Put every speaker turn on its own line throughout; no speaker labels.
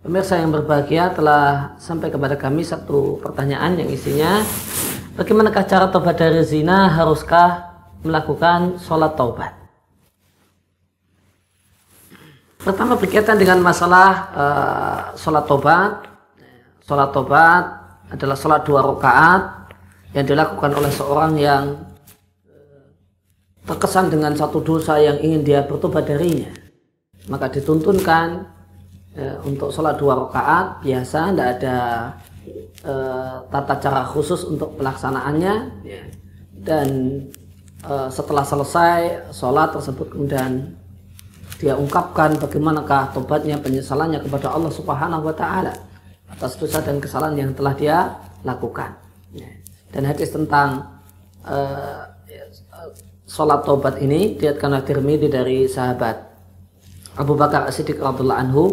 Pemirsa yang berbahagia, telah sampai kepada kami satu pertanyaan yang isinya, bagaimanakah cara taubat dari zina? Haruskah melakukan sholat taubat? Pertama, berkaitan dengan masalah sholat taubat. Sholat taubat adalah sholat 2 rakaat yang dilakukan oleh seorang yang terkesan dengan satu dosa yang ingin dia bertobat darinya. Maka dituntunkan untuk sholat 2 rakaat biasa, tidak ada tata cara khusus untuk pelaksanaannya, dan setelah selesai sholat tersebut kemudian dia ungkapkan bagaimanakah tobatnya, penyesalannya kepada Allah Subhanahu wa Ta'ala atas dosa dan kesalahan yang telah dia lakukan. Dan hadis tentang sholat taubat ini diriwayatkan oleh Tirmidzi dari sahabat Abu Bakar As-Siddiq radhiyallahu anhu,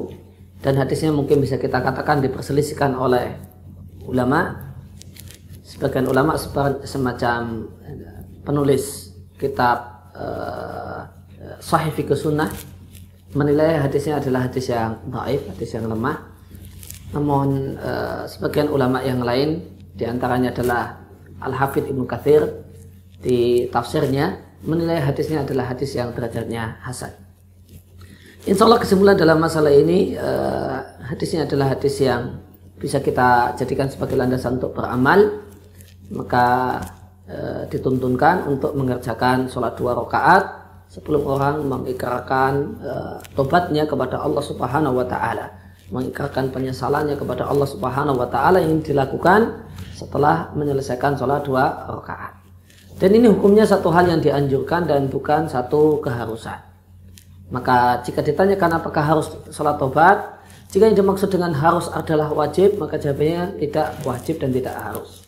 dan hadisnya mungkin bisa kita katakan diperselisihkan oleh ulama. Sebagian ulama semacam penulis kitab Sahih Fiqh Sunnah menilai hadisnya adalah hadis yang dhaif, hadis yang lemah. Namun sebagian ulama yang lain, diantaranya adalah Al-Hafidz Ibnu Katsir di tafsirnya, menilai hadisnya adalah hadis yang derajatnya hasan. Insya Allah kesimpulan dalam masalah ini, hadisnya adalah hadis yang bisa kita jadikan sebagai landasan untuk beramal. Maka dituntunkan untuk mengerjakan sholat 2 rakaat sebelum orang mengikrarkan tobatnya kepada Allah Subhanahu wa Ta'ala, mengikrarkan penyesalannya kepada Allah Subhanahu wa Ta'ala yang dilakukan setelah menyelesaikan sholat 2 rakaat. Dan ini hukumnya satu hal yang dianjurkan dan bukan satu keharusan. Maka jika ditanyakan apakah harus sholat taubat, jika yang dimaksud dengan harus adalah wajib, maka jawabannya tidak wajib dan tidak harus.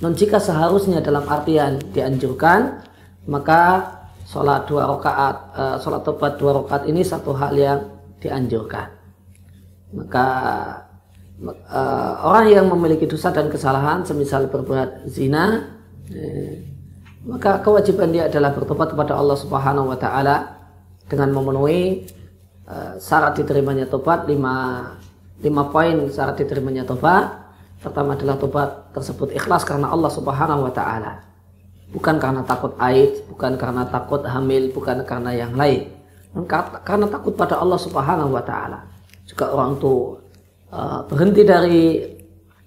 Non jika seharusnya dalam artian dianjurkan, maka sholat 2 rakaat, sholat taubat 2 rakaat ini satu hal yang dianjurkan. Maka orang yang memiliki dosa dan kesalahan, semisal berbuat zina, maka kewajiban dia adalah bertobat kepada Allah Subhanahu wa Ta'ala dengan memenuhi syarat diterimanya tobat. 5 poin syarat diterimanya tobat. Pertama adalah tobat tersebut ikhlas karena Allah Subhanahu wa Ta'ala, bukan karena takut aid, bukan karena takut hamil, bukan karena yang lain, karena takut pada Allah Subhanahu wa Ta'ala. Juga orang itu berhenti dari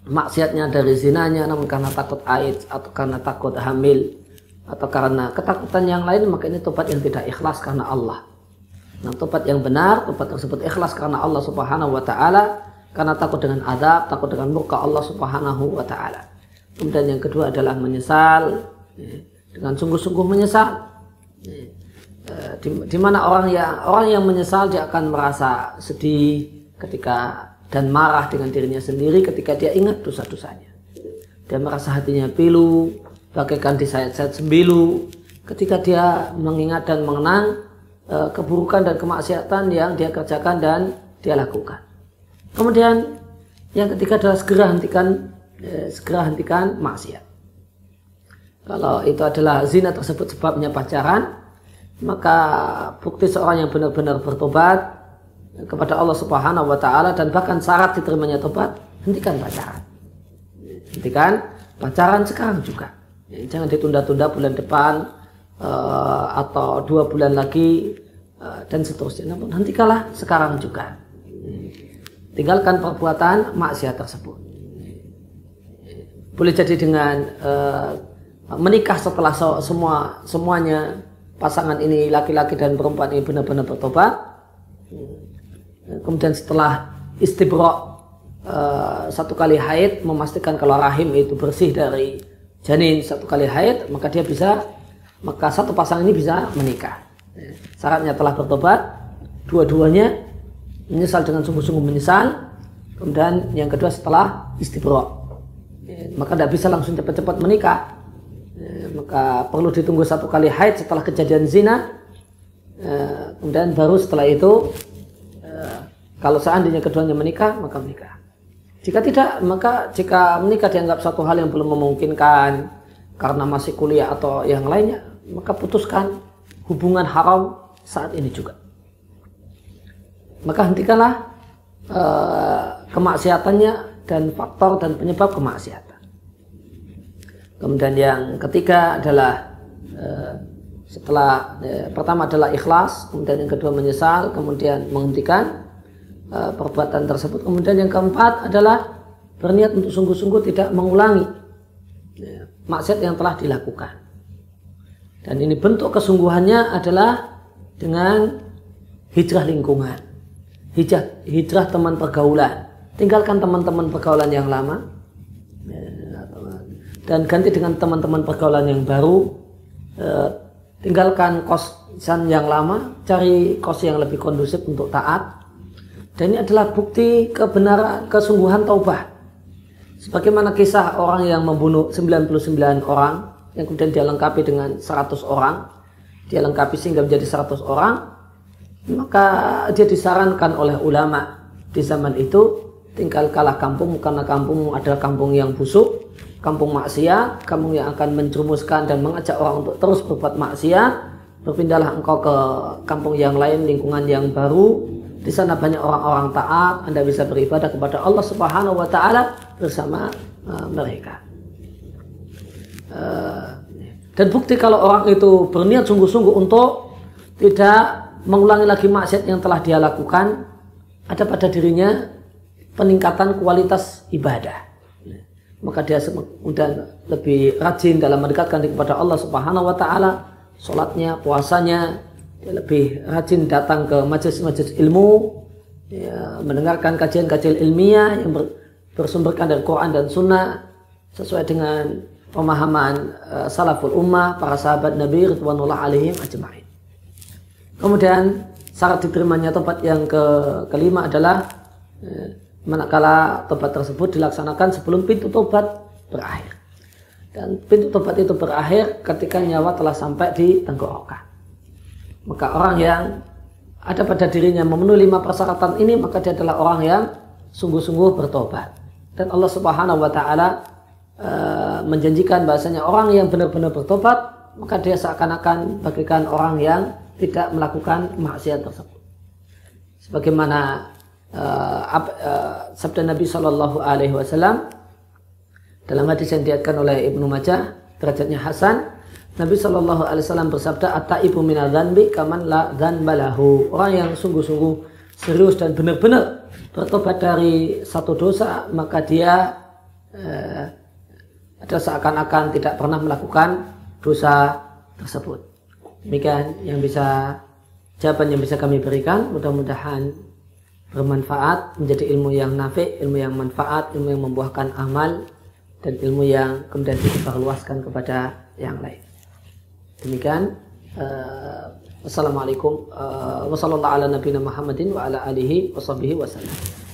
maksiatnya, dari zinanya, namun karena takut aid atau karena takut hamil atau karena ketakutan yang lain, maka ini tobat yang tidak ikhlas karena Allah. Nah, tobat yang benar, tobat tersebut ikhlas karena Allah Subhanahu wa Ta'ala, karena takut dengan azab, takut dengan murka Allah Subhanahu wa Ta'ala. Kemudian yang kedua adalah menyesal, dengan sungguh-sungguh menyesal. Di mana orang yang menyesal, dia akan merasa sedih ketika dan marah dengan dirinya sendiri ketika dia ingat dosa-dosanya. Dia merasa hatinya pilu, bagaikan disayat-sayat sembilu ketika dia mengingat dan mengenang keburukan dan kemaksiatan yang dia kerjakan dan dia lakukan. Kemudian yang ketiga adalah segera hentikan maksiat. Kalau itu adalah zina tersebut sebabnya pacaran, maka bukti seorang yang benar-benar bertobat kepada Allah Subhanahu wa Ta'ala dan bahkan syarat diterimanya tobat, hentikan pacaran. Hentikan pacaran sekarang juga. Jangan ditunda-tunda bulan depan atau 2 bulan lagi dan seterusnya. Namun hentikanlah sekarang juga. Tinggalkan perbuatan maksiat tersebut. Boleh jadi dengan menikah setelah semuanya pasangan ini, laki-laki dan perempuan ini benar-benar bertobat. Kemudian setelah istibra' 1 kali haid, memastikan kalau rahim itu bersih dari janin 1 kali haid, maka satu pasangan ini bisa menikah. Syaratnya telah bertobat, dua-duanya menyesal dengan sungguh-sungguh menyesal. Kemudian yang kedua setelah istibra', maka tidak bisa langsung cepat-cepat menikah. Maka perlu ditunggu 1 kali haid setelah kejadian zina. Kemudian baru setelah itu, kalau seandainya keduanya menikah, maka menikah. Jika tidak, maka jika menikah dianggap satu hal yang belum memungkinkan karena masih kuliah atau yang lainnya, maka putuskan hubungan haram saat ini juga. Maka hentikanlah kemaksiatannya dan faktor dan penyebab kemaksiatan. Kemudian yang ketiga adalah setelah pertama adalah ikhlas, kemudian yang kedua menyesal, kemudian menghentikan perbuatan tersebut. Kemudian yang keempat adalah berniat untuk sungguh-sungguh tidak mengulangi maksiat yang telah dilakukan. Dan ini bentuk kesungguhannya adalah dengan hijrah lingkungan, hijrah teman pergaulan. Tinggalkan teman-teman pergaulan yang lama dan ganti dengan teman-teman pergaulan yang baru. Tinggalkan kosan yang lama, cari kos yang lebih kondusif untuk taat. Dan ini adalah bukti kebenaran, kesungguhan taubah. Sebagaimana kisah orang yang membunuh 99 orang, yang kemudian dia lengkapi dengan 100 orang, dia lengkapi sehingga menjadi 100 orang, maka dia disarankan oleh ulama di zaman itu, tinggalkanlah kampung karena kampung adalah kampung yang busuk, kampung maksiat, kampung yang akan menjerumuskan dan mengajak orang untuk terus berbuat maksiat. Berpindahlah engkau ke kampung yang lain, lingkungan yang baru. Di sana banyak orang-orang taat, Anda bisa beribadah kepada Allah Subhanahu wa taala bersama mereka. Dan bukti kalau orang itu berniat sungguh-sungguh untuk tidak mengulangi lagi maksiat yang telah dia lakukan, ada pada dirinya peningkatan kualitas ibadah. Maka dia kemudian lebih rajin dalam mendekatkan diri kepada Allah Subhanahu wa taala, salatnya, puasanya, dia lebih rajin datang ke majelis-majelis ilmu, ya, mendengarkan kajian-kajian ilmiah yang bersumberkan dari Quran dan Sunnah sesuai dengan pemahaman salaful ummah, para sahabat Nabi ridwanullah alaihim ajma'in. Kemudian syarat diterimanya tobat yang kelima adalah manakala tobat tersebut dilaksanakan sebelum pintu tobat berakhir. Dan pintu tobat itu berakhir ketika nyawa telah sampai di tenggorokan. Maka orang yang ada pada dirinya memenuhi 5 persyaratan ini, maka dia adalah orang yang sungguh-sungguh bertobat. Dan Allah Subhanahu wa taala menjanjikan bahasanya orang yang benar-benar bertobat, maka dia seakan-akan bagaikan orang yang tidak melakukan maksiat tersebut. Sebagaimana sabda Nabi Shallallahu Alaihi Wasallam dalam hadis yang diriwayatkan oleh Ibnu Majah, derajatnya hasan, Nabi Shallallahu Alaihi Wasallam bersabda, "At-taibu minadz-dzanbi kaman la dzanba lahu." Orang yang sungguh-sungguh serius dan benar-benar bertobat dari satu dosa, maka dia ada seakan-akan tidak pernah melakukan dosa tersebut. Demikian jawaban yang bisa kami berikan. Mudah-mudahan bermanfaat, menjadi ilmu yang nafi', ilmu yang manfaat, ilmu yang membuahkan amal, dan ilmu yang kemudian disebarluaskan kepada yang lain. Demikian. Wassalamualaikum warahmatullahi wabarakatuh.